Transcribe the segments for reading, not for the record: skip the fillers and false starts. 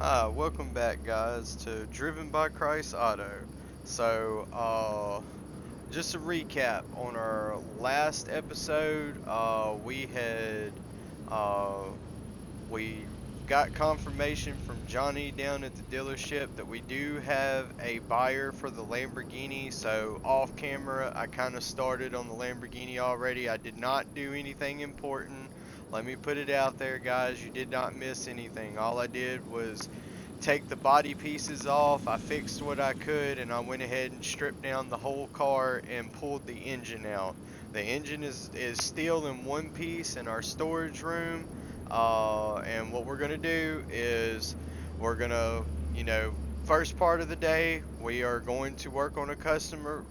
Welcome back, guys, to Driven by Christ Auto. So, just a recap on our last episode, uh, we got confirmation from Johnny down at the dealership that we do have a buyer for the Lamborghini. So, off camera, I kind of started on the Lamborghini already. I did not do anything important. Let me put it out there, guys. You did not miss anything. All I did was take the body pieces off. I fixed what I could, and I went ahead and stripped down the whole car and pulled the engine out. The engine is still in one piece in our storage room. And what we're gonna do is we're gonna, first part of the day we are going to work on a customer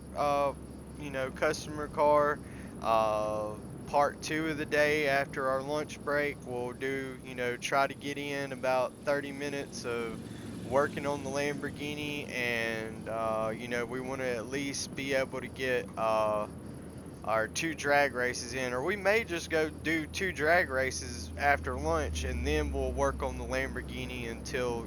car. Uh, Part two of the day after our lunch break, we'll do, try to get in about 30 minutes of working on the Lamborghini, and we want to at least be able to get our two drag races in, or we may just go do two drag races after lunch, and then we'll work on the Lamborghini until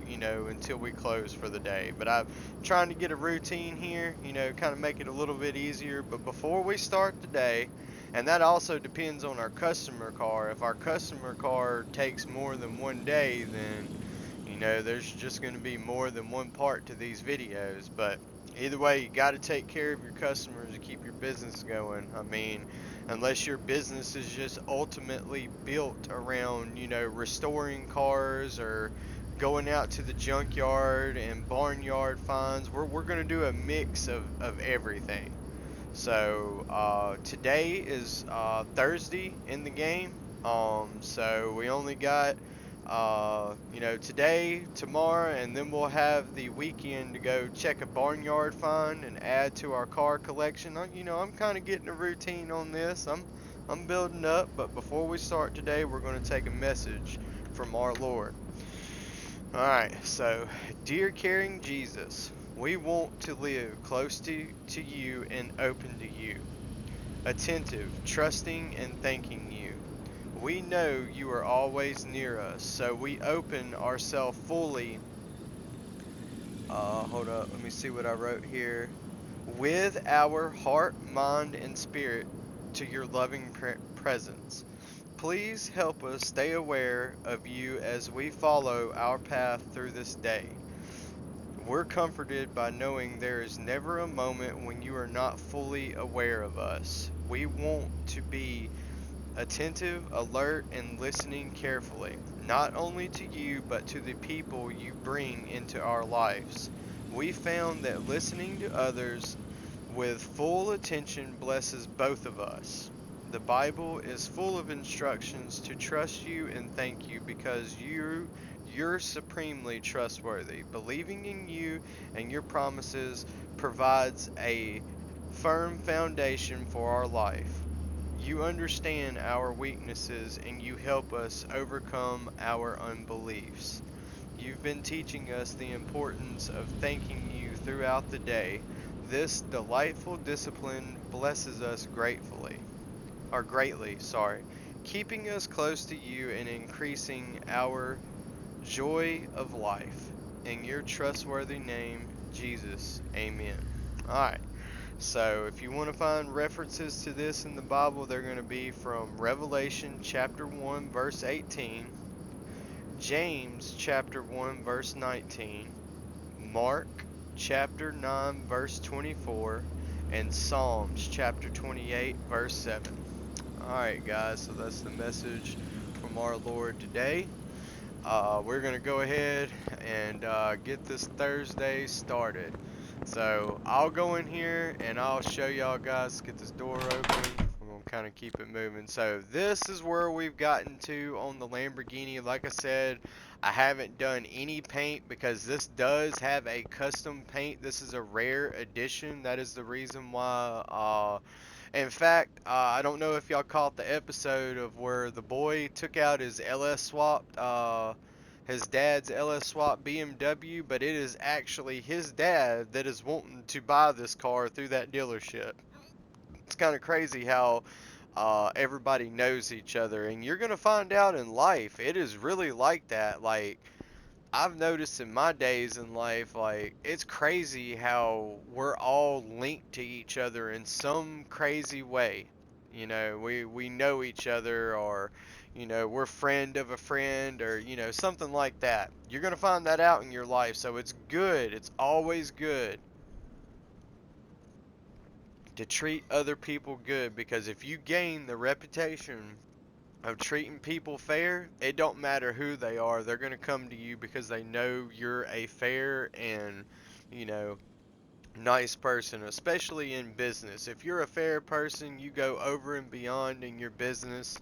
we close for the day. But I'm trying to get a routine here, kind of make it a little bit easier. But before we start the day, and that also depends on our customer car. If our customer car takes more than one day, then there's just going to be more than one part to these videos. But either way, you got to take care of your customers to keep your business going. I mean, unless your business is just ultimately built around, restoring cars or going out to the junkyard and barnyard finds, we're going to do a mix of everything. So today is Thursday in the game. So we only got today, tomorrow, and then we'll have the weekend to go check a barnyard find and add to our car collection. I'm kind of getting a routine on this. I'm building up, but before we start today, we're going to take a message from our Lord. All right, so dear caring Jesus, we want to live close to you and open to you, attentive, trusting, and thanking you. We know you are always near us, so we open ourselves fully. Hold up, let me see what I wrote here. With our heart, mind, and spirit to your loving presence. Please help us stay aware of you as we follow our path through this day. We're comforted by knowing there is never a moment when you are not fully aware of us. We want to be attentive, alert, and listening carefully, not only to you, but to the people you bring into our lives. We found that listening to others with full attention blesses both of us. The Bible is full of instructions to trust you and thank you because you're supremely trustworthy. Believing in you and your promises provides a firm foundation for our life. You understand our weaknesses and you help us overcome our unbeliefs. You've been teaching us the importance of thanking you throughout the day. This delightful discipline blesses us greatly, keeping us close to you and increasing our joy of life. In your trustworthy name, Jesus, amen. Alright, so if you want to find references to this in the Bible, they're going to be from Revelation chapter 1, verse 18, James chapter 1, verse 19, Mark chapter 9, verse 24, and Psalms chapter 28, verse 7. Alright, guys, so that's the message from our Lord today. We're going to go ahead and get this Thursday started. So I'll go in here and I'll show y'all guys, get this door open. We're going to kind of keep it moving. So this is where we've gotten to on the Lamborghini. Like I said, I haven't done any paint because this does have a custom paint. This is a rare edition. That is the reason why in fact, I don't know if y'all caught the episode of where the boy took out his LS swapped, his dad's LS swap BMW, but it is actually his dad that is wanting to buy this car through that dealership. It's kind of crazy how everybody knows each other, and you're gonna find out in life it is really like that. Like I've noticed in my days in life, like, it's crazy how we're all linked to each other in some crazy way. You know, we know each other, or, you know, we're friend of a friend, or, you know, something like that. You're going to find that out in your life. So it's good. It's always good to treat other people good, because if you gain the reputation of treating people fair, it don't matter who they are, they're going to come to you because they know you're a fair and, you know, nice person, especially in business. If you're a fair person, you go over and beyond in your business.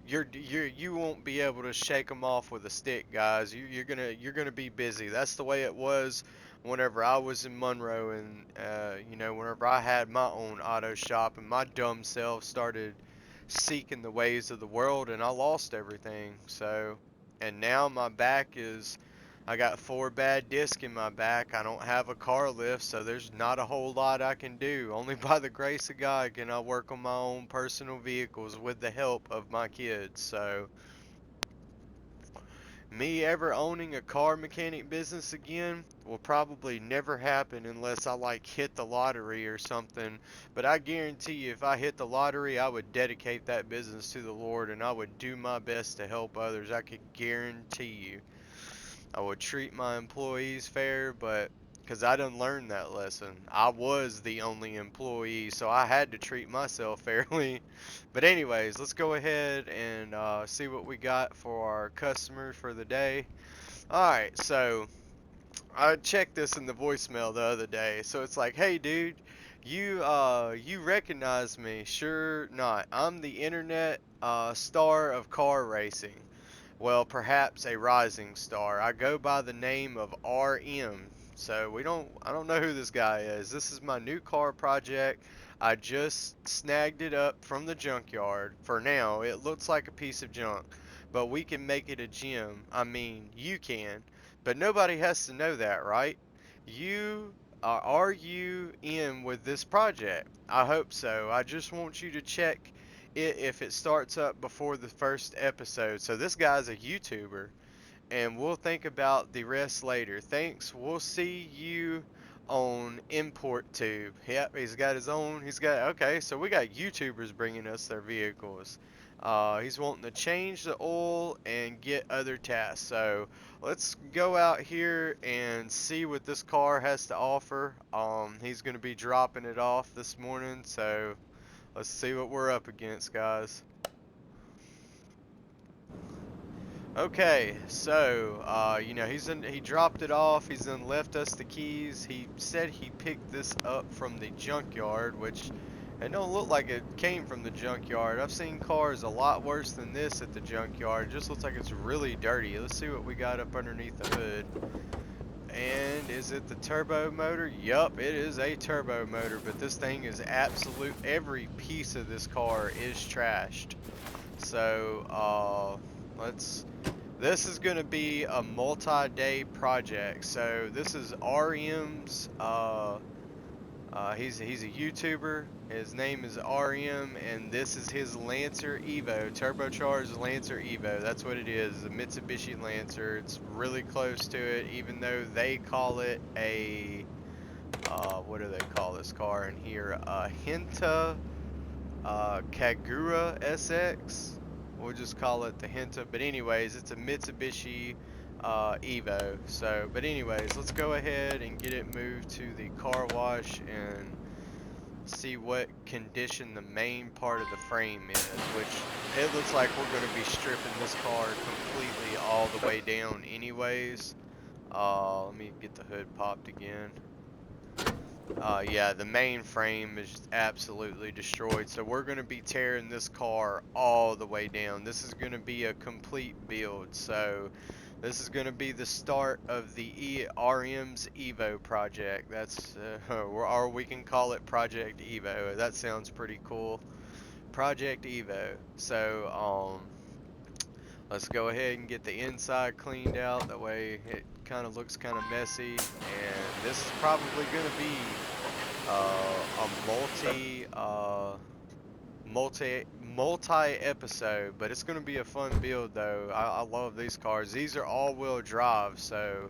You won't be able to shake them off with a stick, guys. You're gonna be busy. That's the way it was whenever I was in Monroe, and you know, whenever I had my own auto shop, and my dumb self started seeking the ways of the world, and I lost everything. So, and now my back is, I got 4 bad discs in my back. I don't have a car lift, so there's not a whole lot I can do. Only by the grace of God can I work on my own personal vehicles with the help of my kids. So, me ever owning a car mechanic business again will probably never happen unless I like hit the lottery or something. But I guarantee you, if I hit the lottery, I would dedicate that business to the Lord, and I would do my best to help others. I could guarantee you. I would treat my employees fair, but because I done learned that lesson. I was the only employee, so I had to treat myself fairly. But anyways, let's go ahead and see what we got for our customers for the day. Alright, so I checked this in the voicemail the other day. So it's like, hey dude, you recognize me? Sure not. I'm the internet star of car racing. Well, perhaps a rising star. I go by the name of RM. So I don't know who this guy is. This is my new car project. I just snagged it up from the junkyard. For now, it looks like a piece of junk, but we can make it a gem. I mean, you can, but nobody has to know that, right? You are you in with this project? I hope so. I just want you to check it if it starts up before the first episode. So this guy's a YouTuber, and we'll think about the rest later. Thanks. We'll see you on Import Tube. Yep, he's got his own. He's got, okay, so we got YouTubers bringing us their vehicles. He's wanting to change the oil and get other tasks. So let's go out here and see what this car has to offer. He's going to be dropping it off this morning. So let's see what we're up against, guys. Okay, so you know, he dropped it off. He's then left us the keys. He said he picked this up from the junkyard, which it don't look like it came from the junkyard. I've seen cars a lot worse than this at the junkyard. It just looks like it's really dirty. Let's see what we got up underneath the hood. And is it the turbo motor? Yup, it is a turbo motor, but this thing is absolute. Every piece of this car is trashed. So, this is going to be a multi-day project. So this is RM's, he's a YouTuber. His name is RM, and this is his Lancer Evo, turbocharged Lancer Evo. That's what it is, a Mitsubishi Lancer. It's really close to it, even though they call it a, what do they call this car in here? A Hinta Kagura SX. We'll just call it the Hinta. But anyways, it's a Mitsubishi Evo. So, but anyways, let's go ahead and get it moved to the car wash and see what condition the main part of the frame is, which it looks like we're going to be stripping this car completely all the way down anyways. Let me get the hood popped again. Yeah, the main frame is just absolutely destroyed, so we're going to be tearing this car all the way down. This is going to be a complete build, so this is going to be the start of the RM's Evo project. That's, or we can call it Project Evo. That sounds pretty cool. Project Evo. So, let's go ahead and get the inside cleaned out. That way it kind of looks kind of messy. And this is probably going to be a multi multi-episode, but it's gonna be a fun build though. I love these cars. These are all-wheel drive, so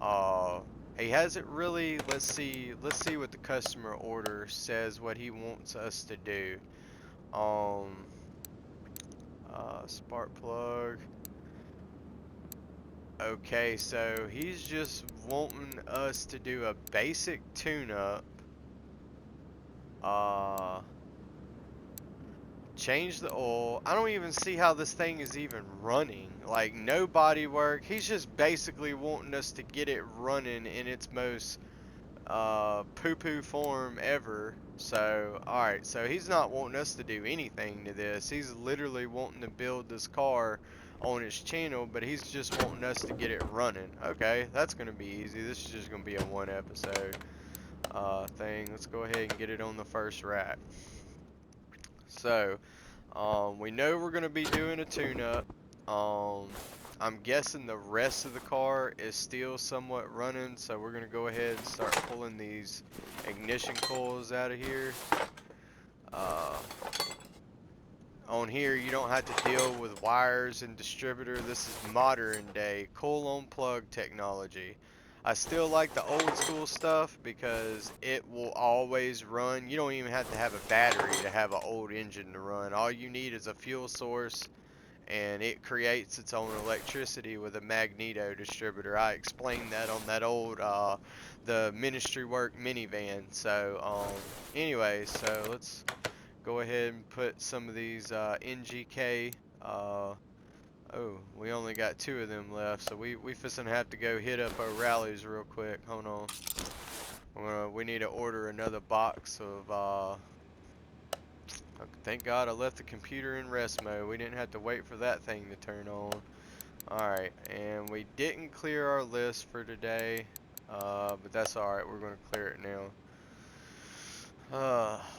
uh, he hasn't really. Let's see what the customer order says. What he wants us to do. Um, spark plug. Okay, so he's just wanting us to do a basic tune-up. Change the oil. I don't even see how this thing is even running. Like, no body work. He's just basically wanting us to get it running in its most poo-poo form ever. So, alright, so he's not wanting us to do anything to this. He's literally wanting to build this car on his channel, but he's just wanting us to get it running. Okay, that's going to be easy. This is just going to be a one episode thing. Let's go ahead and get it on the first rack. So, we know we're going to be doing a tune-up. I'm guessing the rest of the car is still somewhat running, so we're going to go ahead and start pulling these ignition coils out of here. On here, you don't have to deal with wires and distributor. This is modern day coil on plug technology. I still like the old school stuff because it will always run. You don't even have to have a battery to have an old engine to run. All you need is a fuel source, and it creates its own electricity with a magneto distributor. I explained that on that old the Ministry Work minivan. So anyway, so let's go ahead and put some of these NGK. Oh, we only got 2 of them left, so we fissin' have to go hit up our rallies real quick. Hold on. We need to order another box of thank God I left the computer in rest mode. We didn't have to wait for that thing to turn on. Alright, and we didn't clear our list for today, but that's alright. We're going to clear it now.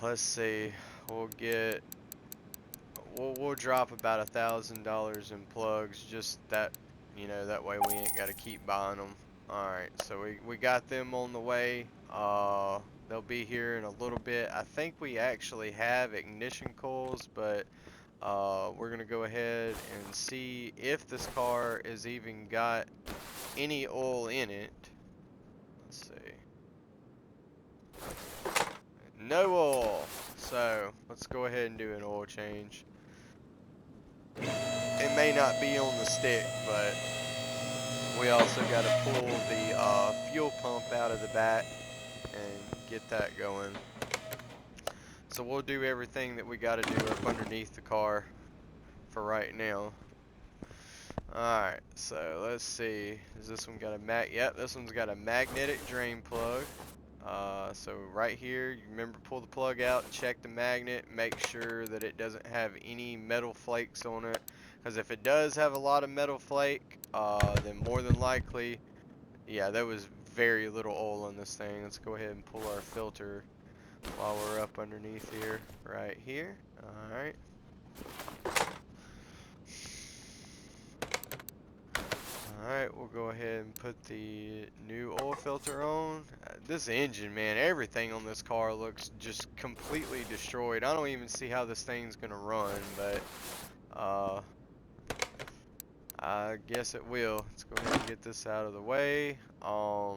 Let's see. We'll drop about $1,000 in plugs, just that, you know, that way we ain't got to keep buying them. Alright, so we got them on the way. They'll be here in a little bit. I think we actually have ignition coils, but we're gonna go ahead and see if this car has even got any oil in it. Let's see. No oil. So let's go ahead and do an oil change. It may not be on the stick, but we also got to pull the fuel pump out of the back and get that going. So we'll do everything that we got to do up underneath the car for right now. Alright, so let's see. Has this one got a yep, this one's got a magnetic drain plug. So right here, you remember, pull the plug out, check the magnet, make sure that it doesn't have any metal flakes on it. Because if it does have a lot of metal flake, then more than likely, yeah, there was very little oil in this thing. Let's go ahead and pull our filter while we're up underneath here, right here. Alright. Alright, we'll go ahead and put the new oil filter on. This engine, man, everything on this car looks just completely destroyed. I don't even see how this thing's gonna run, but I guess it will. Let's go ahead and get this out of the way. I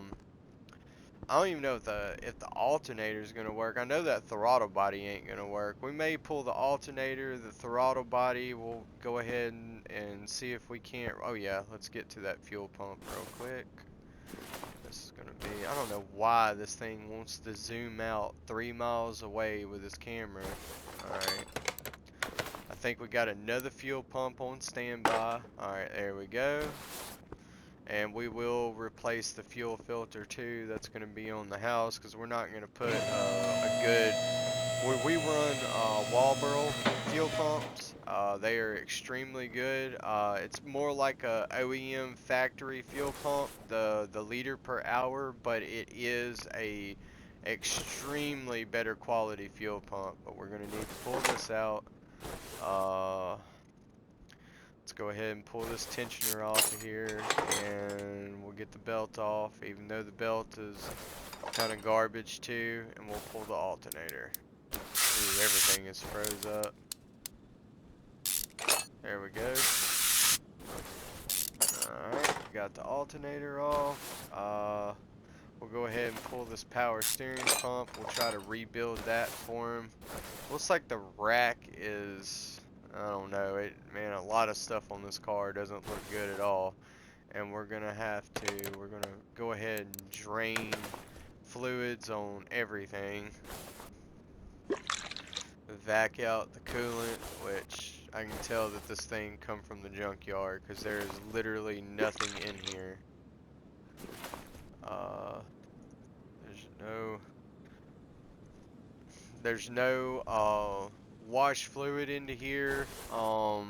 don't even know if the alternator is gonna work. I know that throttle body ain't gonna work. We may pull the alternator, the throttle body. We'll go ahead and see if we can't. Oh yeah, let's get to that fuel pump real quick. This is gonna be. I don't know why this thing wants to zoom out 3 miles away with this camera. All right. I think we got another fuel pump on standby. All right, there we go. And we will replace the fuel filter too. That's going to be on the house because we're not going to put a good. We run Walboro fuel pumps. They are extremely good. It's more like a OEM factory fuel pump, the liter per hour, but it is a extremely better quality fuel pump. But we're going to need to pull this out. Let's go ahead and pull this tensioner off of here, and we'll get the belt off, even though the belt is kind of garbage too, and we'll pull the alternator. Ooh, everything is froze up. There we go. Alright, got the alternator off. We'll go ahead and pull this power steering pump. We'll try to rebuild that for him. Looks like the rack is, I don't know, man, a lot of stuff on this car doesn't look good at all. And we're gonna go ahead and drain fluids on everything. Vac out the coolant, which I can tell that this thing come from the junkyard because there is literally nothing in here. There's no wash fluid into here, so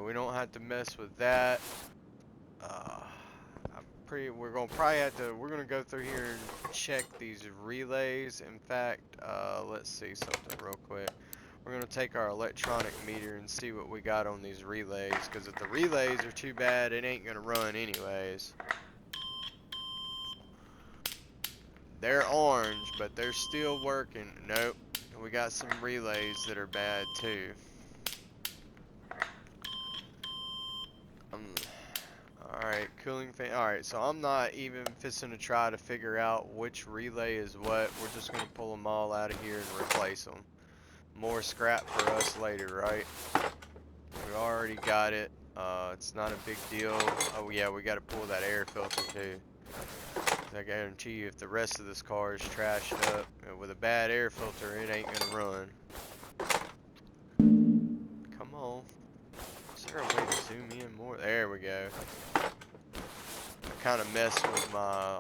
we don't have to mess with that. We're gonna go through here and check these relays. In fact, let's see something real quick. We're gonna take our electronic meter and see what we got on these relays, because if the relays are too bad, it ain't gonna run anyways. They're orange, but they're still working. Nope, we got some relays that are bad too. Alright, cooling fan. Alright, so I'm not even fisting to try to figure out which relay is what. We're just going to pull them all out of here and replace them. More scrap for us later, right? We already got it. It's not a big deal. Oh yeah, we got to pull that air filter too. I guarantee you, if the rest of this car is trashed up with a bad air filter, it ain't going to run. Come on. Is there a way to zoom in more? There we go. I kind of messed with my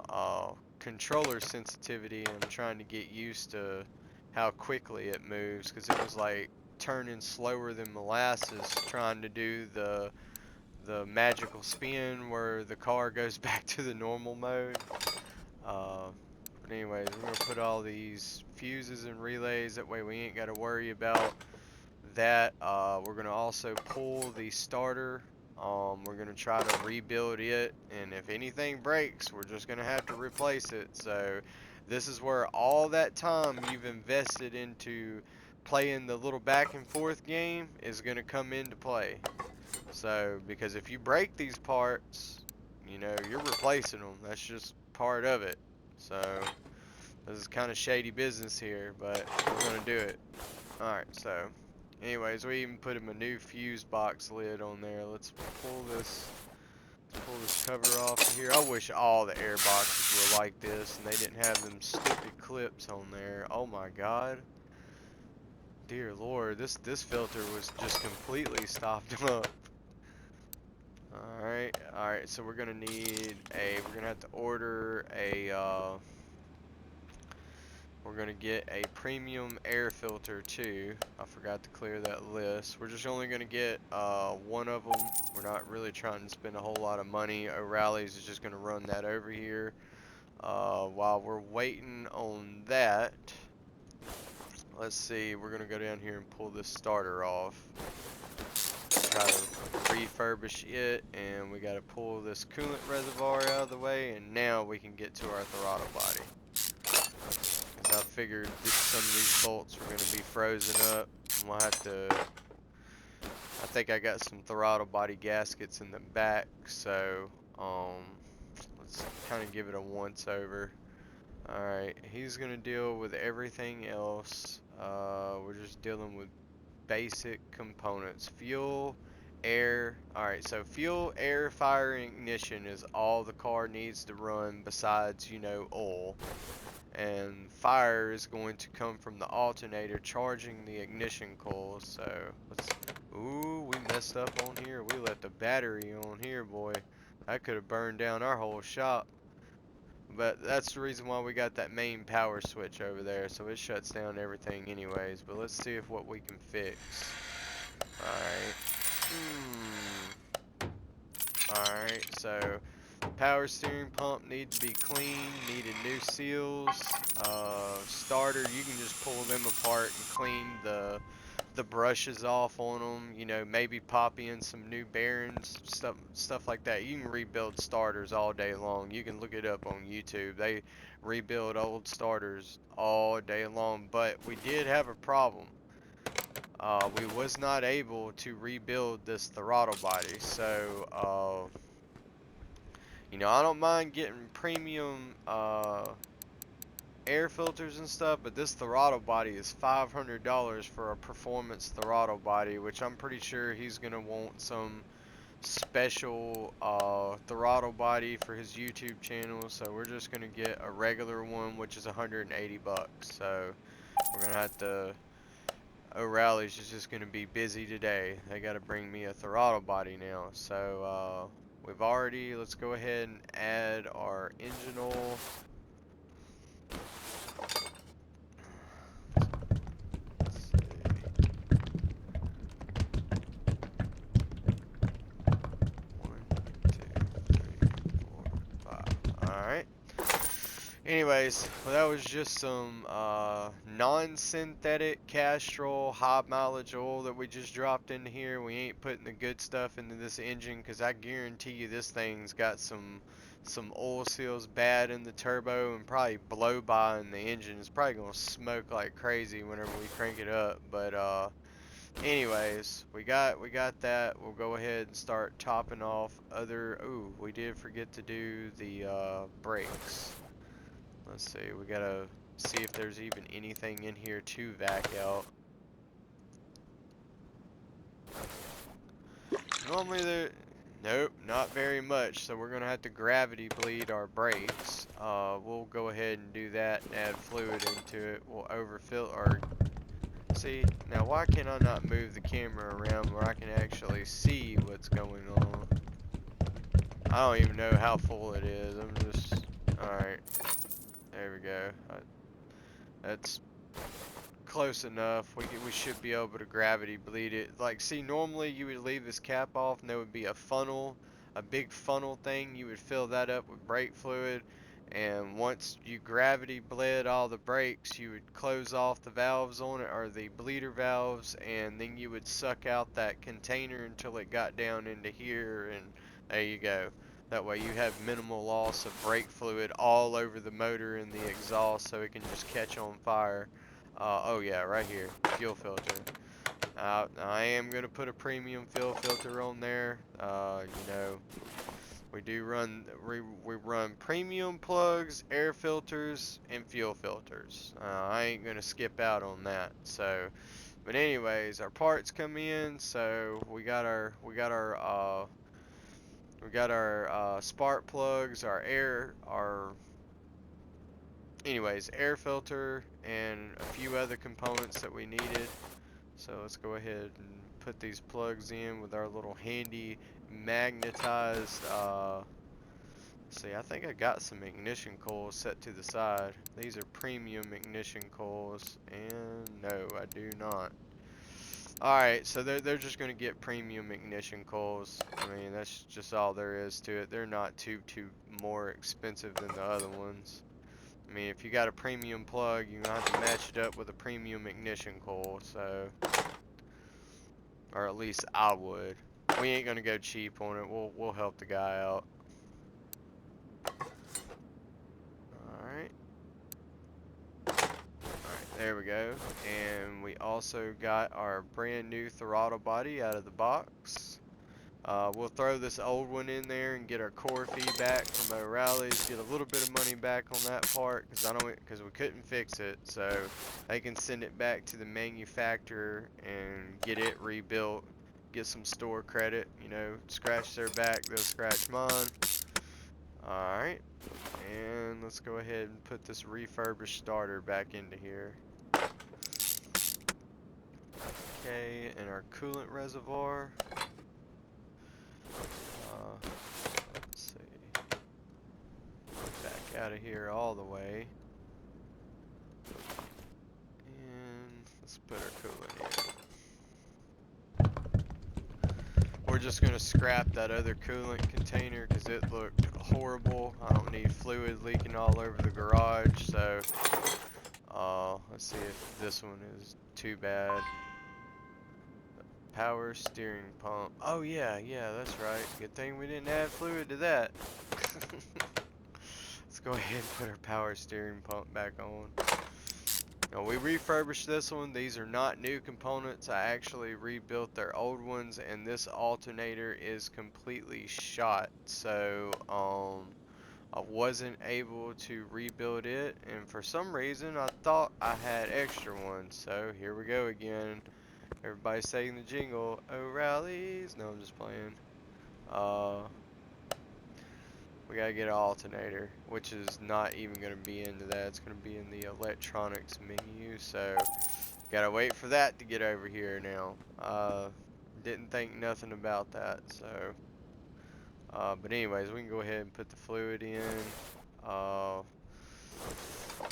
controller sensitivity, and I'm trying to get used to how quickly it moves, because it was like turning slower than molasses trying to do the magical spin where the car goes back to the normal mode. But anyways, we're going to put all these fuses and relays, that way we ain't got to worry about that. We're going to also pull the starter. We're going to try to rebuild it, and if anything breaks, we're just going to have to replace it. So this is where all that time you've invested into playing the little back and forth game is going to come into play. So, because if you break these parts, you know, you're replacing them. That's just part of it. So this is kind of shady business here, but we're going to do it. Alright, so anyways, we even put him a new fuse box lid on there. Let's pull this cover off here. I wish all the air boxes were like this and they didn't have them stupid clips on there. Oh my god. Dear Lord, this filter was just completely stopped up. Alright, so we're gonna have to order we're going to get a premium air filter too. I forgot to clear that list. We're just only going to get one of them. We're not really trying to spend a whole lot of money. O'Reilly's is just going to run that over here. While we're waiting on that, let's see, we're going to go down here and pull this starter off. Try to refurbish it, and we got to pull this coolant reservoir out of the way, and now we can get to our throttle body. I figured some of these bolts were going to be frozen up. We'll have to, I think I got some throttle body gaskets in the back, so let's kind of give it a once over. Alright, he's going to deal with everything else. We're just dealing with basic components. Fuel, air. Alright, so fuel, air, fire, and ignition is all the car needs to run besides, you know, oil. And fire is going to come from the alternator charging the ignition coil. So ooh, we messed up on here. We left the battery on here, boy. That could have burned down our whole shop. But that's the reason why we got that main power switch over there, so it shuts down everything anyways. But let's see if what we can fix. Alright, so power steering pump needs to be cleaned, needed new seals. Starter, you can just pull them apart and clean the the brushes off on them, you know, maybe pop in some new bearings, stuff like that. You can rebuild starters all day long. You can look it up on YouTube. They rebuild old starters all day long, but we did have a problem. We was not able to rebuild this throttle body, so you know, I don't mind getting premium air filters and stuff, but this throttle body is $500 for a performance throttle body, which I'm pretty sure he's gonna want some special throttle body for his YouTube channel. So we're just gonna get a regular one, which is 180 bucks. So we're gonna have to. O'Reilly's is just gonna be busy today. They gotta bring me a throttle body now. So we've already. Let's go ahead and add our engine oil. Anyways, well, that was just some non-synthetic Castrol high mileage oil that we just dropped into here. We ain't putting the good stuff into this engine because I guarantee you this thing's got some oil seals bad in the turbo and probably blow by in the engine. It's probably gonna smoke like crazy whenever we crank it up. But anyways, we got that. We'll go ahead and start topping off other. Ooh, we did forget to do the brakes. Let's see, we gotta see if there's even anything in here to vac out. Normally there, nope, not very much, so we're gonna have to gravity bleed our brakes. We'll go ahead and do that and add fluid into it. We'll overfill our, see, now why can I not move the camera around where I can actually see what's going on? I don't even know how full it is, I'm just, alright. There we go. That's close enough. We should be able to gravity bleed it. Like, see, normally you would leave this cap off and there would be a funnel, a big funnel thing. You would fill that up with brake fluid, and once you gravity bled all the brakes, you would close off the valves on it, or the bleeder valves, and then you would suck out that container until it got down into here, and there you go. That way you have minimal loss of brake fluid all over the motor and the exhaust, so it can just catch on fire. Oh yeah, right here, fuel filter. I am going to put a premium fuel filter on there. You know, we do run, we run premium plugs, air filters, and fuel filters. I ain't going to skip out on that. So, but anyways, our parts come in, so we got our spark plugs, air filter, and a few other components that we needed. So let's go ahead and put these plugs in with our little handy magnetized, see, I think I got some ignition coils set to the side. These are premium ignition coils, and no, I do not. Alright, so they're just going to get premium ignition coils. I mean, that's just all there is to it. They're not too more expensive than the other ones. I mean, if you got a premium plug, you're going to have to match it up with a premium ignition coil, so... Or at least I would. We ain't going to go cheap on it. We'll help the guy out. Alright. There we go. And we also got our brand new throttle body out of the box. We'll throw this old one in there and get our core feedback from O'Reilly's, get a little bit of money back on that part because we couldn't fix it, so they can send it back to the manufacturer and get it rebuilt, get some store credit, you know, scratch their back, they'll scratch mine. Alright, and let's go ahead and put this refurbished starter back into here. Okay, and our coolant reservoir. Let's see. Back out of here all the way. And let's put our coolant in. We're just going to scrap that other coolant container because it looked horrible. I don't need fluid leaking all over the garage, so let's see if this one is too bad. Power steering pump. Oh yeah, that's right. Good thing we didn't add fluid to that. Let's go ahead and put our power steering pump back on. Now we refurbished this one. These are not new components. I actually rebuilt their old ones, and this alternator is completely shot. So I wasn't able to rebuild it, and for some reason I thought I had extra ones. So here we go again. Everybody's saying the jingle. Oh rallies. No, I'm just playing. We gotta get an alternator, which is not even gonna be into that. It's gonna be in the electronics menu. So gotta wait for that to get over here now. Didn't think nothing about that. So, but anyways, we can go ahead and put the fluid in.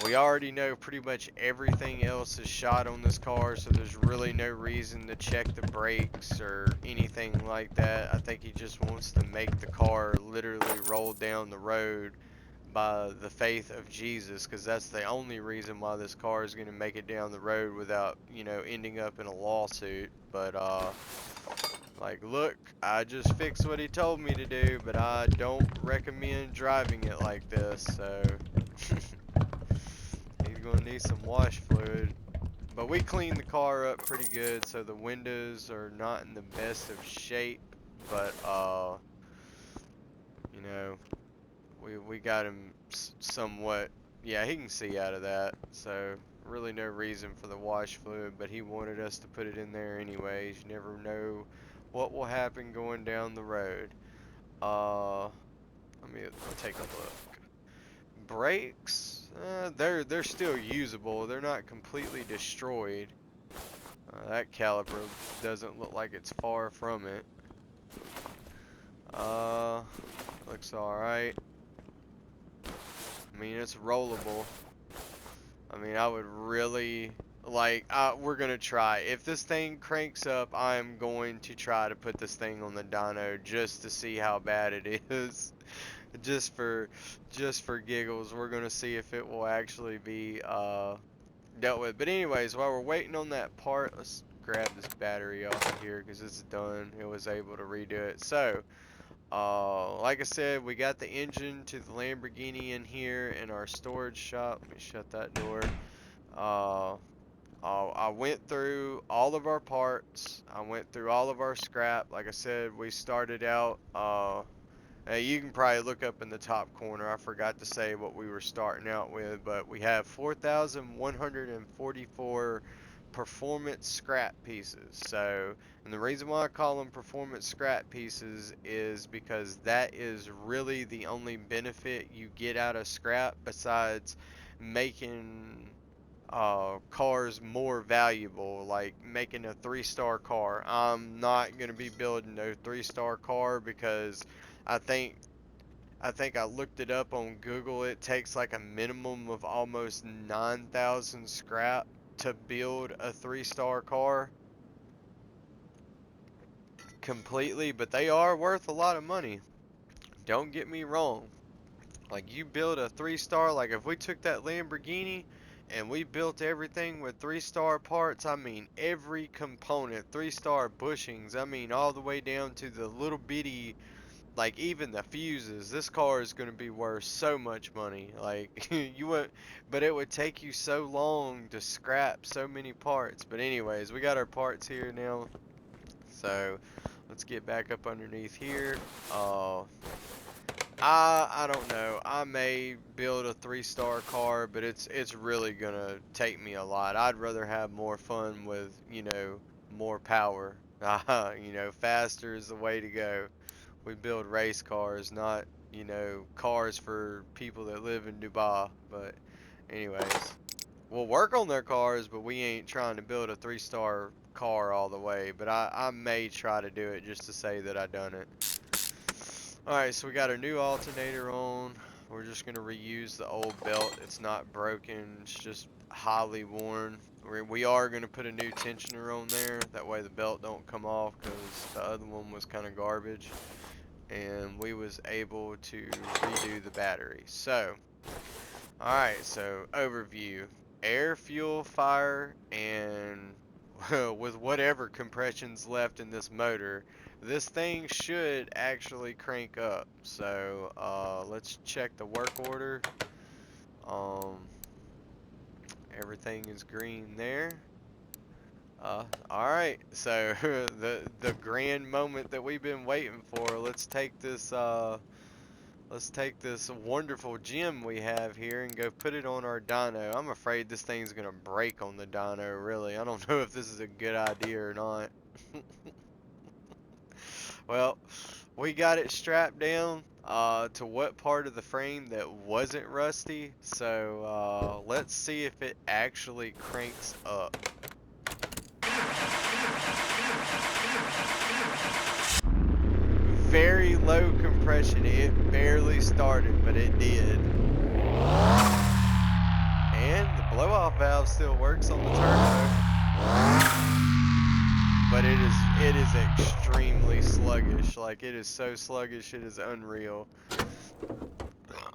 We already know pretty much everything else is shot on this car, so there's really no reason to check the brakes or anything like that. I think he just wants to make the car literally roll down the road by the faith of Jesus, because that's the only reason why this car is going to make it down the road without, you know, ending up in a lawsuit. But like, look, I just fixed what he told me to do, but I don't recommend driving it like this. So he's gonna need some wash fluid. But we cleaned the car up pretty good, so the windows are not in the best of shape. But you know, we got him somewhat. Yeah, he can see out of that. So really no reason for the wash fluid, but he wanted us to put it in there anyways. You never know what will happen going down the road. Let me take a look. Brakes, they're still usable. They're not completely destroyed. That caliper doesn't look like it's far from it. Looks alright. I mean, it's rollable. I mean, I would really like, we're gonna try. If this thing cranks up, I'm going to try to put this thing on the dyno just to see how bad it is. just for giggles. We're gonna see if it will actually be dealt with. But anyways, while we're waiting on that part, let's grab this battery off of here because it's done. It was able to redo it. So like I said, we got the engine to the Lamborghini in here in our storage shop. Let me shut that door. I went through all of our parts. I went through all of our scrap. Like I said, we started out, you can probably look up in the top corner. I forgot to say what we were starting out with, but we have 4,144 performance scrap pieces. So, and the reason why I call them performance scrap pieces is because that is really the only benefit you get out of scrap besides making cars more valuable, like making a 3-star car. I'm not gonna be building a 3-star car because I think I looked it up on Google. It takes like a minimum of almost 9,000 scrap to build a 3-star car completely, but they are worth a lot of money. Don't get me wrong. Like, you build a 3-star, like if we took that Lamborghini and we built everything with 3-star parts, I mean every component, 3-star bushings, I mean all the way down to the little bitty, like even the fuses, this car is going to be worth so much money. Like, you would, but it would take you so long to scrap so many parts. But anyways, we got our parts here now. So, let's get back up underneath here. I don't know. I may build a 3-star car, but it's really gonna take me a lot. I'd rather have more fun with, you know, more power. You know, faster is the way to go. We build race cars, not, you know, cars for people that live in Dubai. But anyways, we'll work on their cars, but we ain't trying to build a 3-star car all the way. But I may try to do it just to say that I done it. Alright, so we got our new alternator on. We're just going to reuse the old belt. It's not broken. It's just highly worn. We are going to put a new tensioner on there. That way the belt don't come off because the other one was kind of garbage. And we was able to redo the battery. So, alright, so overview. Air, fuel, fire, and with whatever compression's left in this motor, this thing should actually crank up. So let's check the work order. Everything is green there. Alright, so the grand moment that we've been waiting for. Let's take this wonderful gem we have here and go put it on our dyno. I'm afraid this thing's gonna break on the dyno, really. I don't know if this is a good idea or not. Well, we got it strapped down to what part of the frame that wasn't rusty. So let's see if it actually cranks up. Very low compression. It barely started, but it did. And the blow-off valve still works on the turbo. But it is extremely sluggish. Like, it is so sluggish, it is unreal.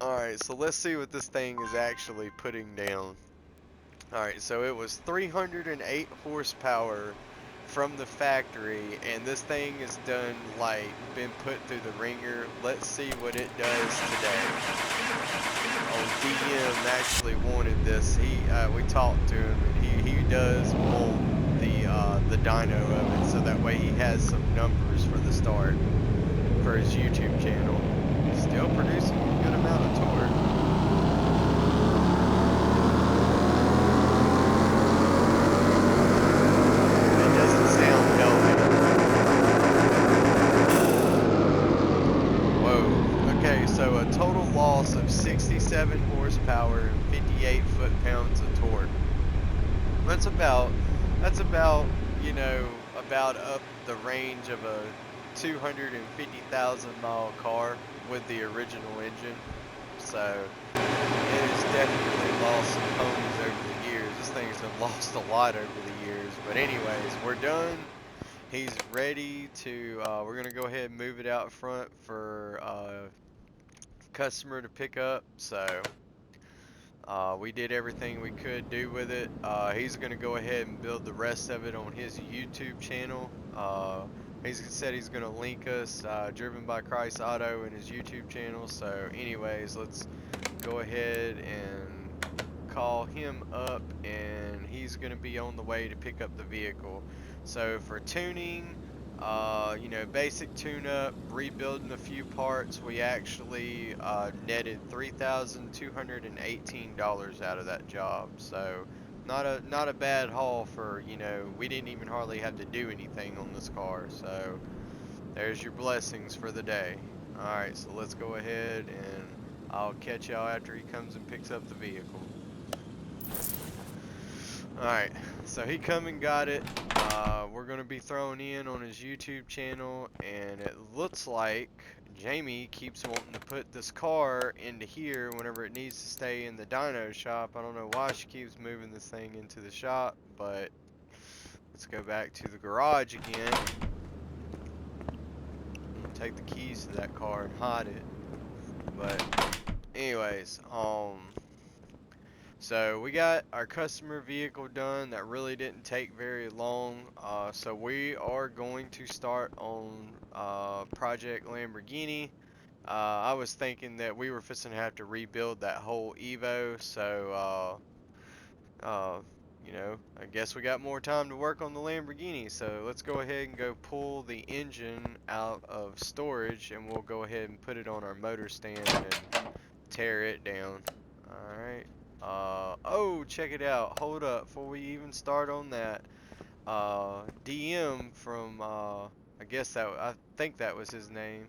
Alright, so let's see what this thing is actually putting down. Alright, so it was 308 horsepower from the factory, and this thing is done, like, been put through the ringer. Let's see what it does today. Oh, DM actually wanted this. We talked to him, and he does want the dyno of it, so that way he has some numbers for the start for his YouTube channel. Still producing a good amount of torque. It doesn't sound healthy. Whoa. Okay, so a total loss of 67 horsepower and 58 foot-pounds of torque. That's about, you know, about up the range of a 250,000 mile car with the original engine. So it has definitely lost some ponies over the years. This thing's lost a lot over the years. But anyways, we're done. He's ready to, we're going to go ahead and move it out front for customer to pick up. So we did everything we could do with it. He's going to go ahead and build the rest of it on his YouTube channel. He said he's going to link us, DrivenByChrist Auto, in his YouTube channel. So anyways, let's go ahead and call him up, and he's going to be on the way to pick up the vehicle. So for tuning, you know, basic tune-up, rebuilding a few parts, we actually netted $3,218 out of that job. So not a bad haul for, you know, we didn't even hardly have to do anything on this car. So there's your blessings for the day. Alright, so let's go ahead and I'll catch y'all after he comes and picks up the vehicle. Alright, so he come and got it. We're going to be throwing in on his YouTube channel, and it looks like Jamie keeps wanting to put this car into here whenever it needs to stay in the dyno shop. I don't know why she keeps moving this thing into the shop, but let's go back to the garage again. Take the keys to that car and hide it. But anyways, so we got our customer vehicle done. That really didn't take very long. So we are going to start on Project Lamborghini. I was thinking that we were fixing to have to rebuild that whole Evo. So you know, I guess we got more time to work on the Lamborghini. So let's go ahead and go pull the engine out of storage, and we'll go ahead and put it on our motor stand and tear it down. Alright. Oh, check it out. Hold up, before we even start on that, DM from, I think that was his name.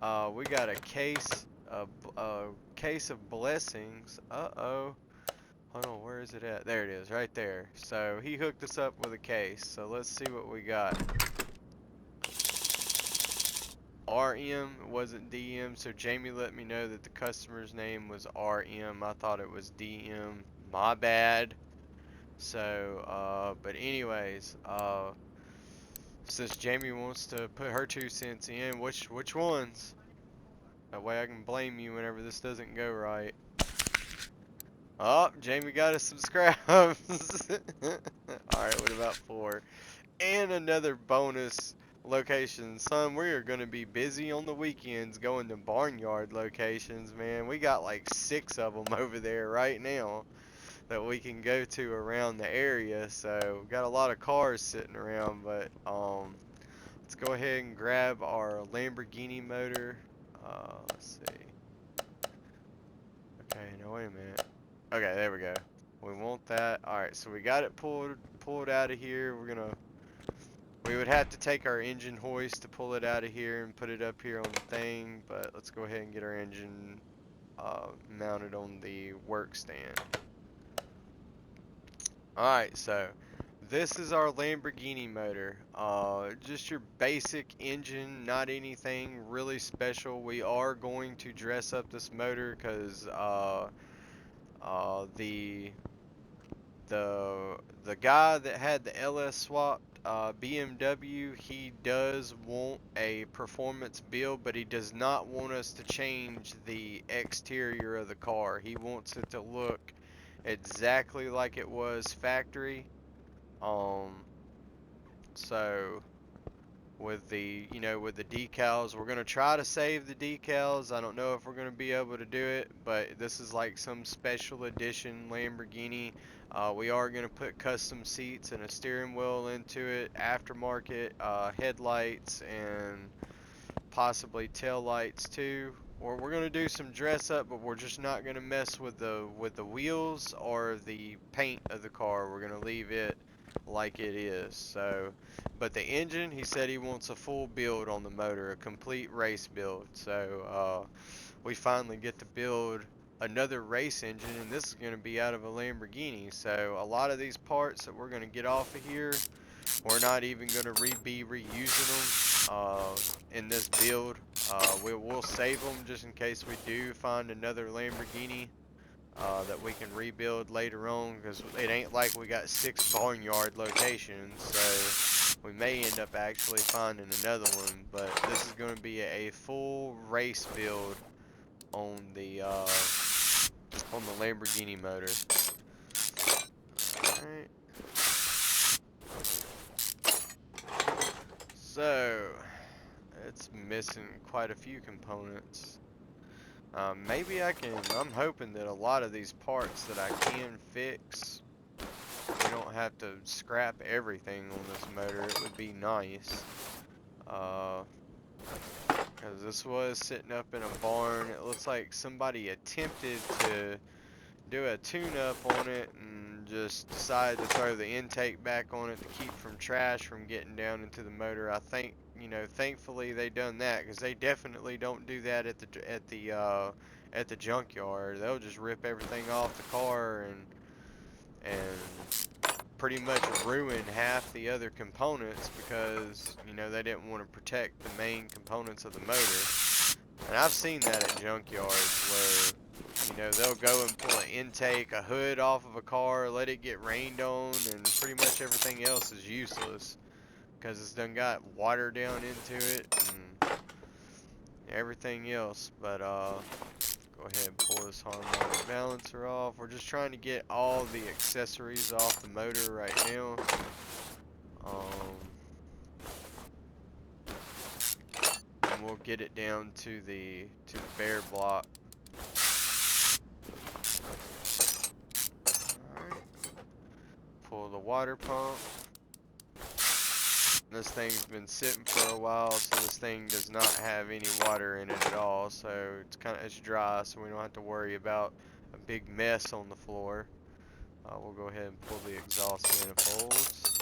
We got a case of blessings. Uh-oh. Hold on, where is it at? There it is, right there. So he hooked us up with a case. So let's see what we got. RM, it wasn't DM, so Jamie let me know that the customer's name was RM. I thought it was DM. My bad. So, but anyways, since Jamie wants to put her 2 cents in, which ones? That way I can blame you whenever this doesn't go right. Oh, Jamie got us some scraps. Alright, what about 4? And another bonus location. Son, we are going to be busy on the weekends going to barnyard locations, man. We got like 6 of them over there right now that we can go to around the area. So, got a lot of cars sitting around, but let's go ahead and grab our Lamborghini motor. Let's see. Okay, no, wait a minute. Okay, there we go. We want that. Alright, so we got it pulled out of here. We would have to take our engine hoist to pull it out of here and put it up here on the thing, but let's go ahead and get our engine mounted on the work stand. Alright, so this is our Lamborghini motor. Just your basic engine, not anything really special. We are going to dress up this motor because the guy that had the LS swapped BMW, he does want a performance build, but he does not want us to change the exterior of the car. He wants it to look exactly like it was factory. So with the with the decals, we're gonna try to save the decals. I don't know if we're gonna be able to do it, but this is like some special edition Lamborghini. We are gonna put custom seats and a steering wheel into it, aftermarket headlights, and possibly tail lights too. Or we're gonna do some dress up, but we're just not gonna mess with the wheels or the paint of the car. We're gonna leave it like it is. So, but the engine, he said he wants a full build on the motor, a complete race build. So we finally get to build another race engine, and this is going to be out of a Lamborghini. So a lot of these parts that we're going to get off of here, we're not even going to be reusing them in this build. We'll save them just in case we do find another Lamborghini that we can rebuild later on, because it ain't like we got 6 barnyard locations, so we may end up actually finding another one. But this is going to be a full race build on the Lamborghini motor. Alright. So it's missing quite a few components. Maybe I'm hoping that a lot of these parts that I can fix, we don't have to scrap everything on this motor. It would be nice. Because this was sitting up in a barn. It looks like somebody attempted to do a tune-up on it and just decided to throw the intake back on it to keep from trash from getting down into the motor. I think, thankfully they done that, because they definitely don't do that at the junkyard. They'll just rip everything off the car and pretty much ruin half the other components, because they didn't want to protect the main components of the motor. And I've seen that at junkyards where they'll go and pull an intake, a hood off of a car, let it get rained on, and pretty much everything else is useless because it's done got water down into it and everything else. But go ahead and pull this harmonic balancer off. We're just trying to get all the accessories off the motor right now. And we'll get it down to the bare block. Alright. Pull the water pump. This thing's been sitting for a while, so this thing does not have any water in it at all, so it's dry, so we don't have to worry about a big mess on the floor. We'll go ahead and pull the exhaust manifolds.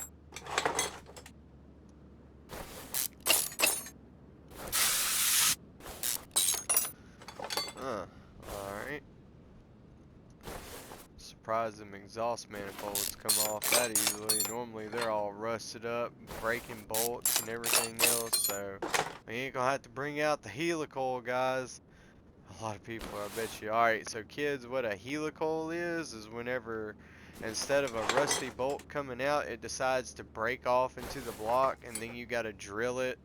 Alright. Surprised them exhaust manifolds come off that easily. Normally they're all rusted up, breaking bolts and everything else, so we ain't gonna have to bring out the helical, guys. A lot of people, I bet you. Alright, so kids, what a helical is whenever instead of a rusty bolt coming out, it decides to break off into the block, and then you gotta drill it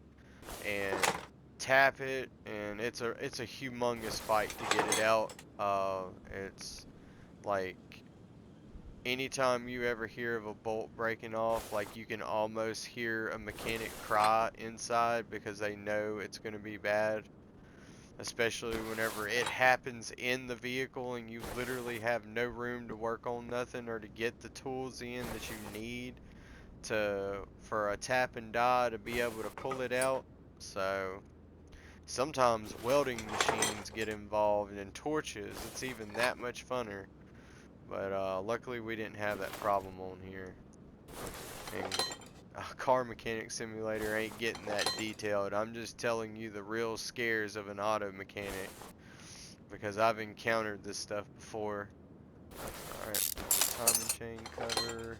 and tap it, and it's a humongous fight to get it out. Like, anytime you ever hear of a bolt breaking off, like, you can almost hear a mechanic cry inside because they know it's going to be bad. Especially whenever it happens in the vehicle and you literally have no room to work on nothing or to get the tools in that you need for a tap and die to be able to pull it out. So sometimes welding machines get involved, and torches. It's even that much funner. But luckily we didn't have that problem on here. And a car mechanic simulator ain't getting that detailed. I'm just telling you the real scares of an auto mechanic, because I've encountered this stuff before. Alright, timing chain cover.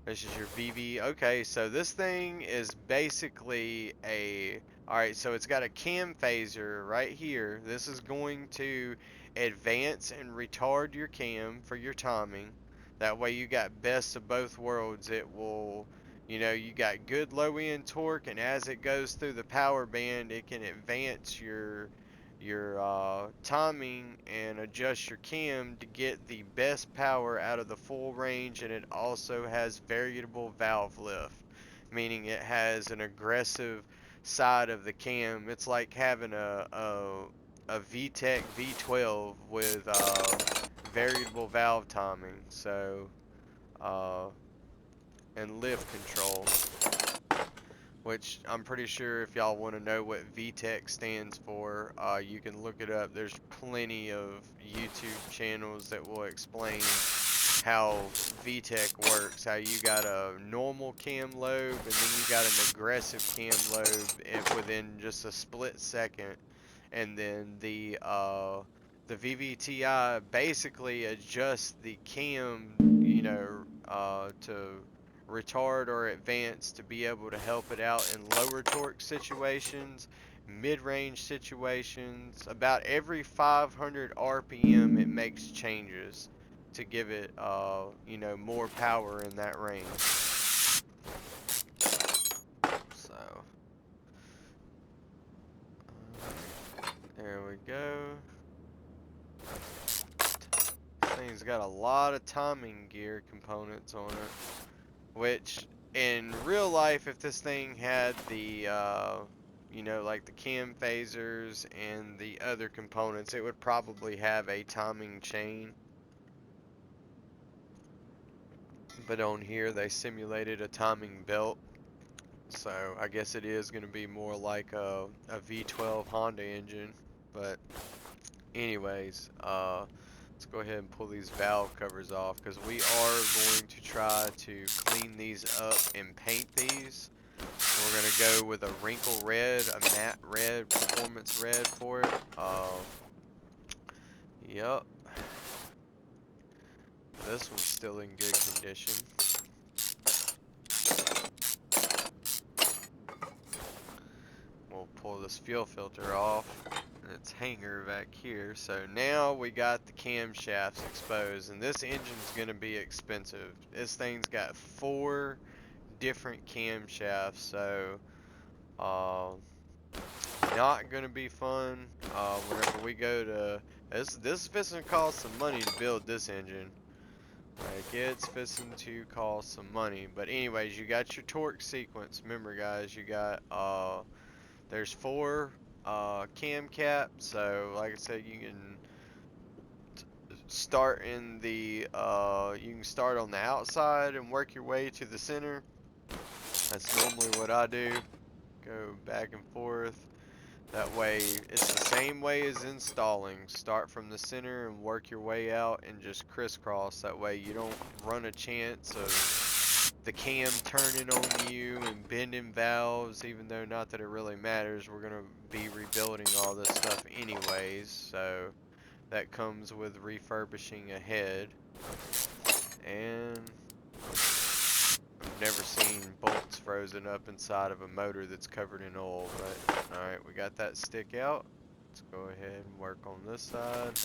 This is your VV. Okay, so this thing is basically a... Alright, so it's got a cam phaser right here. This is going to advance and retard your cam for your timing. That way you got best of both worlds. It will, you know, you got good low end torque, and as it goes through the power band, it can advance your timing and adjust your cam to get the best power out of the full range. And it also has variable valve lift, meaning it has an aggressive side of the cam. It's like having a VTEC V12 with variable valve timing, so and lift control, which I'm pretty sure if y'all want to know what VTEC stands for, you can look it up. There's plenty of YouTube channels that will explain how VTEC works, how you got a normal cam lobe and then you got an aggressive cam lobe within just a split second. And then the VVTI basically adjusts the cam, you know, to retard or advance to be able to help it out in lower torque situations, mid-range situations. About every 500 RPM it makes changes to give it, you know, more power in that range. So, there we go. This thing's got a lot of timing gear components on it, which in real life, if this thing had the, you know, like the cam phasers and the other components, it would probably have a timing chain. But on here, they simulated a timing belt. So I guess it is going to be more like a V12 Honda engine. But anyways, let's go ahead and pull these valve covers off, because we are going to try to clean these up and paint these. We're going to go with a wrinkle red, a matte red, performance red for it. Yep. This one's still in good condition. We'll pull this fuel filter off and its hanger back here. So now we got the camshafts exposed, and this engine's going to be expensive. This thing's got 4 different camshafts, so not going to be fun whenever we go to... This is fixing to cost some money to build this engine. Like, it's fixing to cost some money. But anyways, you got your torque sequence. Remember, guys, you got there's 4 cam caps. So like I said, you can start in the you can start on the outside and work your way to the center. That's normally what I do. Go back and forth. That way, it's the same way as installing. Start from the center and work your way out and just crisscross. That way you don't run a chance of the cam turning on you and bending valves, even though not that it really matters. We're going to be rebuilding all this stuff anyways, so that comes with refurbishing a head. And I've never seen bolts frozen up inside of a motor that's covered in oil, but alright, we got that stick out. Let's go ahead and work on this side.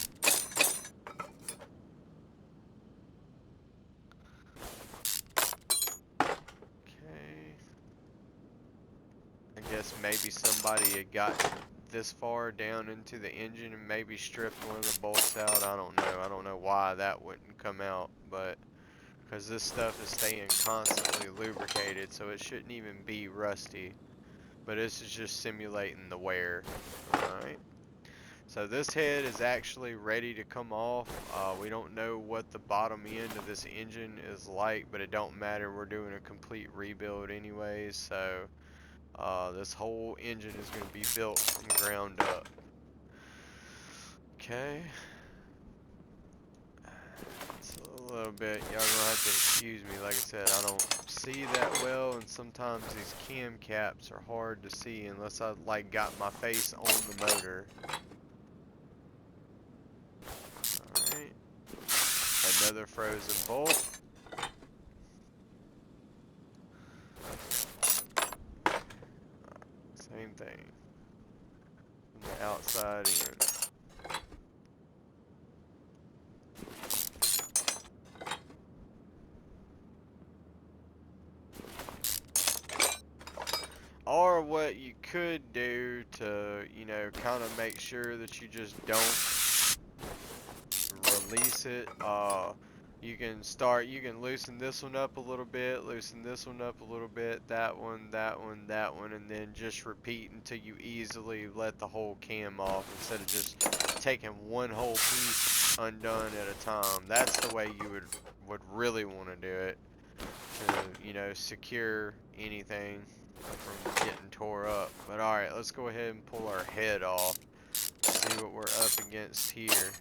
Okay. I guess maybe somebody had gotten this far down into the engine and maybe strip one of the bolts out. I don't know why that wouldn't come out, but because this stuff is staying constantly lubricated, so it shouldn't even be rusty. But this is just simulating the wear. Alright. So this head is actually ready to come off. We don't know what the bottom end of this engine is like, but it don't matter. We're doing a complete rebuild anyways, so this whole engine is going to be built from ground up. Okay. It's a little bit, y'all gonna have to excuse me. Like I said, I don't see that well, and sometimes these cam caps are hard to see unless I like got my face on the motor. Alright. Another frozen bolt. Same thing. From the outside in. Or what you could do to, you know, kind of make sure that you just don't release it, you can loosen this one up a little bit, loosen this one up a little bit, that one, and then just repeat until you easily let the whole cam off instead of just taking one whole piece undone at a time. That's the way you would really want to do it to, you know, secure anything from getting tore up. But alright, let's go ahead and pull our head off, see what we're up against here.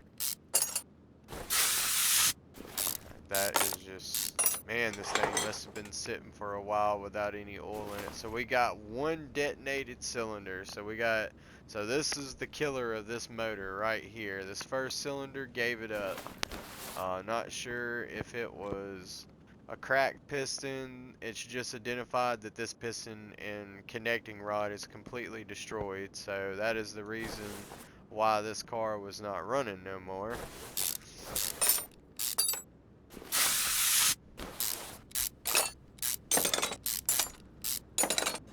That is just, man, this thing must have been sitting for a while without any oil in it. So we got one detonated cylinder. So this is the killer of this motor right here. This first cylinder gave it up. Not sure if it was a cracked piston. It's just identified that this piston and connecting rod is completely destroyed. So that is the reason why this car was not running no more.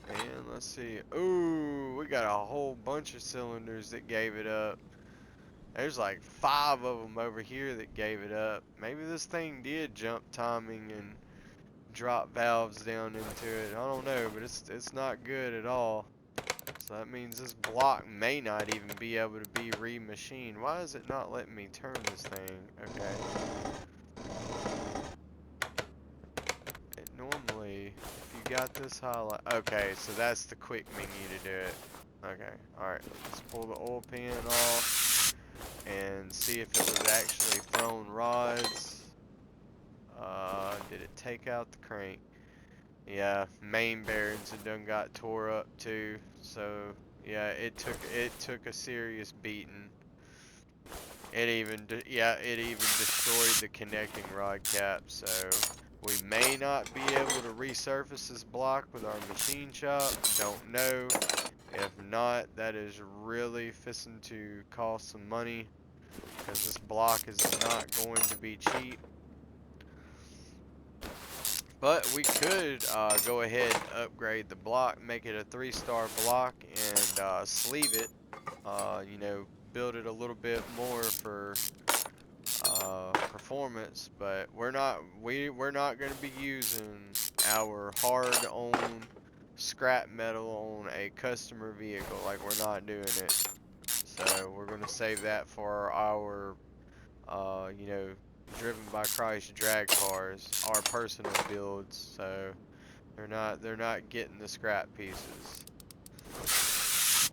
And let's see. Ooh, we got a whole bunch of cylinders that gave it up. There's like 5 of them over here that gave it up. Maybe this thing did jump timing and drop valves down into it. I don't know, but it's not good at all. So that means this block may not even be able to be remachined. Why is it not letting me turn this thing? Okay. It normally, if you got this highlight, okay, so that's the quick menu to do it. Okay, alright, let's pull the oil pan off and see if it was actually thrown rods. Did it take out the crank? Yeah, main bearings had done got tore up too. So yeah, it took a serious beating. It even destroyed the connecting rod cap. So we may not be able to resurface this block with our machine shop. Don't know. If not, that is really fixing to cost some money because this block is not going to be cheap. But we could go ahead and upgrade the block, make it a 3-star block, and sleeve it. You know, build it a little bit more for performance. But we're not going to be using our hard-on scrap metal on a customer vehicle. Like, we're not doing it. So we're going to save that for our you know, DrivenByChrist drag cars, our personal builds, so they're not getting the scrap pieces.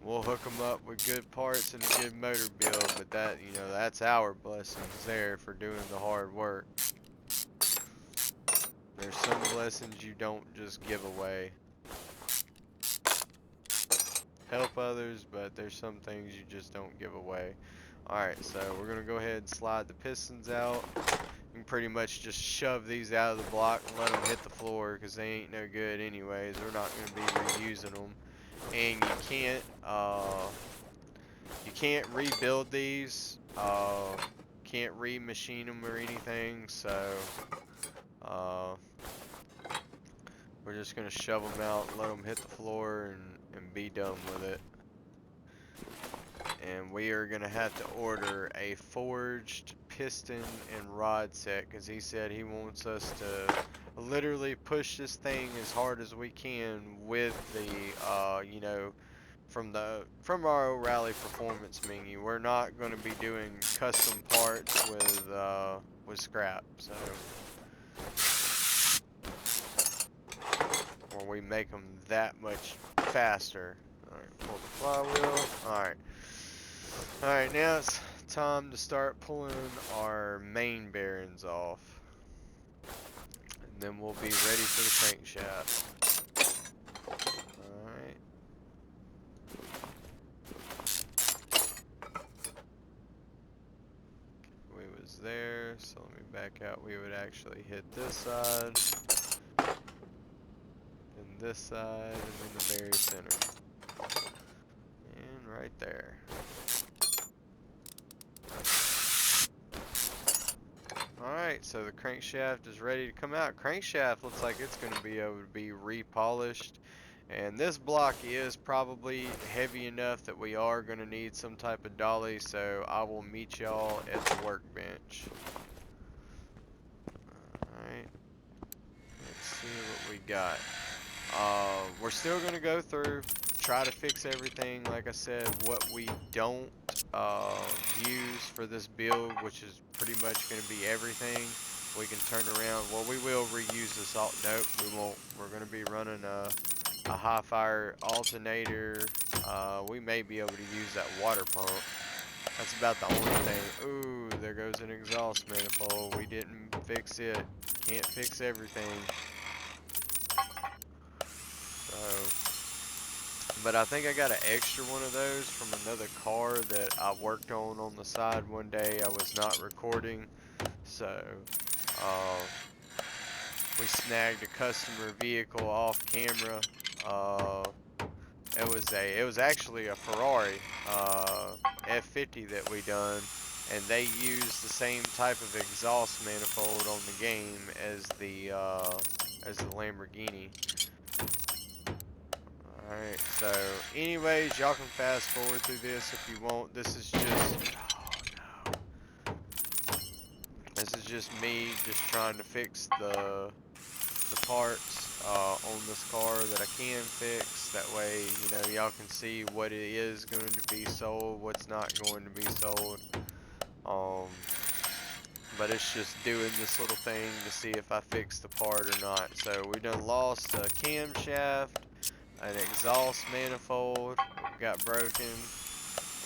We'll hook them up with good parts and a good motor build, but that, you know, that's our blessings there for doing the hard work. There's some blessings you don't just give away. Help others, but there's some things you just don't give away. Alright, so we're going to go ahead and slide the pistons out. You can pretty much just shove these out of the block and let them hit the floor because they ain't no good anyways. We're not going to be reusing them. And you can't rebuild these. Can't remachine them or anything, so we're just going to shove them out, let them hit the floor, and be done with it. and we are gonna have to order a forged piston and rod set, because he said he wants us to literally push this thing as hard as we can with the you know, from our O'Reilly performance menu. We're not going to be doing custom parts with scrap, so or we make them that much faster. All right, pull the flywheel. All right, now it's time to start pulling our main bearings off, and then we'll be ready for the crankshaft. All right. We was there, so let me back out. We would actually hit this side, then this side, and then the very center, and right there. Alright, so the crankshaft is ready to come out. Crankshaft looks like it's going to be able to be repolished. And this block is probably heavy enough that we are going to need some type of dolly, so I will meet y'all at the workbench. Alright, let's see what we got. We're still going to go through, try to fix everything. Like I said, what we don't use for this build, which is pretty much going to be everything, we can turn around. Well, we will reuse this alt. Nope, we won't. We're going to be running a high fire alternator. We may be able to use that water pump. That's about the only thing. Ooh, there goes an exhaust manifold. We didn't fix it. Can't fix everything. But I think I got an extra one of those from another car that I worked on the side one day. I was not recording, so we snagged a customer vehicle off camera. It was actually a Ferrari F50 that we done, and they used the same type of exhaust manifold on the game as the Lamborghini. Alright, so anyways, y'all can fast forward through this if you want. This is just, oh no. This is just me just trying to fix the parts on this car that I can fix. That way, you know, y'all can see what it is going to be sold, what's not going to be sold. But it's just doing this little thing to see if I fix the part or not. So we done lost a camshaft, an exhaust manifold got broken,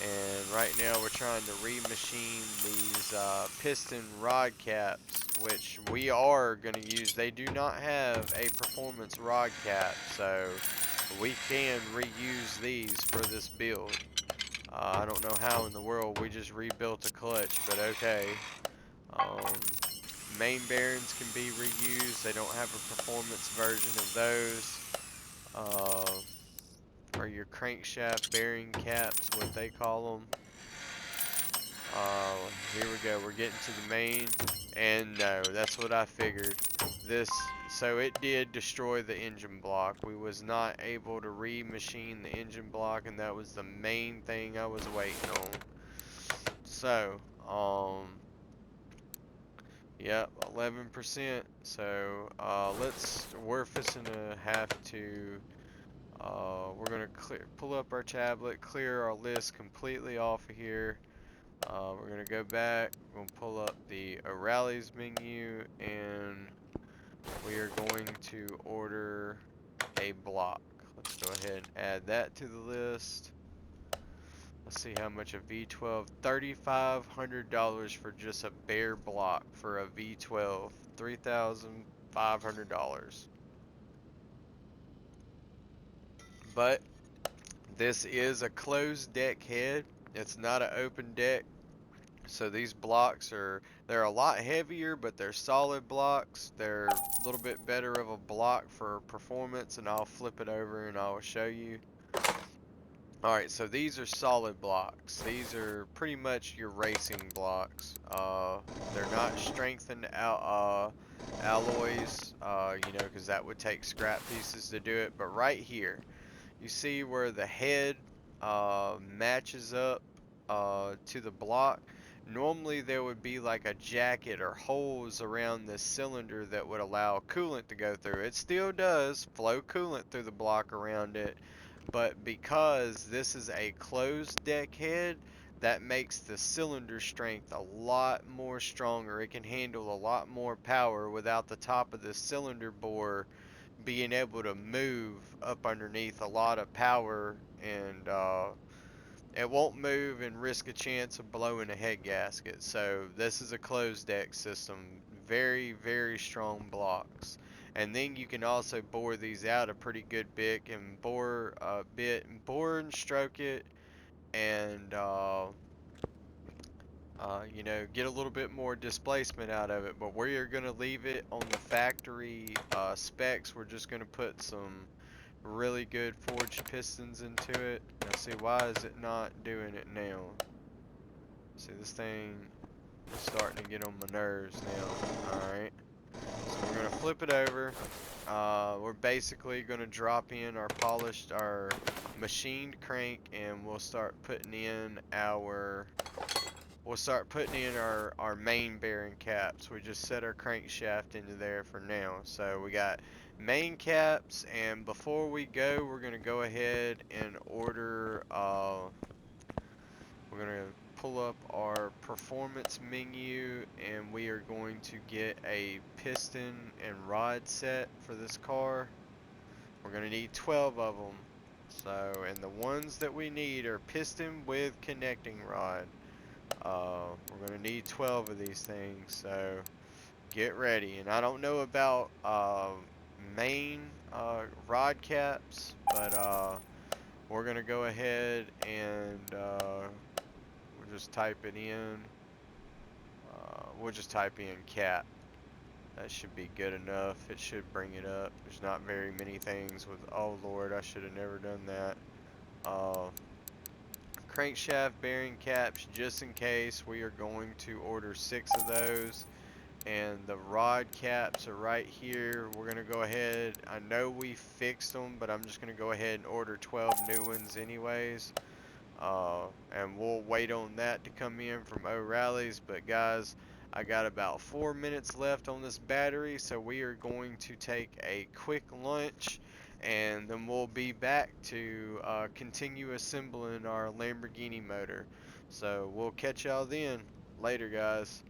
and right now we're trying to remachine these piston rod caps, which we are going to use. They do not have a performance rod cap, so we can reuse these for this build. I don't know how in the world we just rebuilt a clutch, but okay. Main bearings can be reused. They don't have a performance version of those. Or your crankshaft bearing caps, what they call them. Here we go. We're getting to the main, and no, that's what I figured. So it did destroy the engine block. We was not able to remachine the engine block, and that was the main thing I was waiting on. So, yep, 11%. So, we're fixing to have to, we're gonna pull up our tablet, clear our list completely off of here. We're gonna go back, we'll pull up the O'Reilly's menu, and we are going to order a block. Let's go ahead and add that to the list. Let's see how much a V12, $3,500 for just a bare block for a V12, $3,500. But this is a closed deck head. It's not an open deck. So these blocks they're a lot heavier, but they're solid blocks. They're a little bit better of a block for performance, and I'll flip it over and I'll show you. Alright, so these are solid blocks. These are pretty much your racing blocks. They're not strengthened alloys, you know, because that would take scrap pieces to do it. But right here, you see where the head matches up to the block, normally there would be like a jacket or hose around this cylinder that would allow coolant to go through. It still does flow coolant through the block around it, but because this is a closed deck head, that makes the cylinder strength a lot more stronger. It can handle a lot more power without the top of the cylinder bore being able to move up underneath a lot of power, and it won't move and risk a chance of blowing a head gasket. So this is a closed deck system. Very, very strong blocks. And then you can also bore these out a pretty good bit and bore a bit and bore and stroke it, and you know, get a little bit more displacement out of it. But we are going to leave it on the factory specs. We're just going to put some really good forged pistons into it. Now see, why is it not doing it now? See, this thing is starting to get on my nerves now. Alright, so we're going to flip it over. We're basically going to drop in our machined crank, and we'll start putting in our main bearing caps. We just set our crankshaft into there for now. So we got main caps, and before we go, we're gonna go ahead and order. We're gonna pull up our performance menu, and we are going to get a piston and rod set for this car. We're gonna need 12 of them. So, and the ones that we need are piston with connecting rod. We're going to need 12 of these things, so get ready. And I don't know about main rod caps, but we're going to go ahead and we'll just type it in. We'll just type in cap. That should be good enough. It should bring it up. There's not very many things with, oh Lord, I should have never done that. Crankshaft bearing caps, just in case. We are going to order 6 of those, and the rod caps are right here. We're going to go ahead, I know we fixed them, but I'm just going to go ahead and order 12 new ones anyways, and we'll wait on that to come in from O'Reilly's. But guys, I got about 4 minutes left on this battery, so we are going to take a quick lunch, and then we'll be back to continue assembling our Lamborghini motor. So we'll catch y'all then. Later, guys.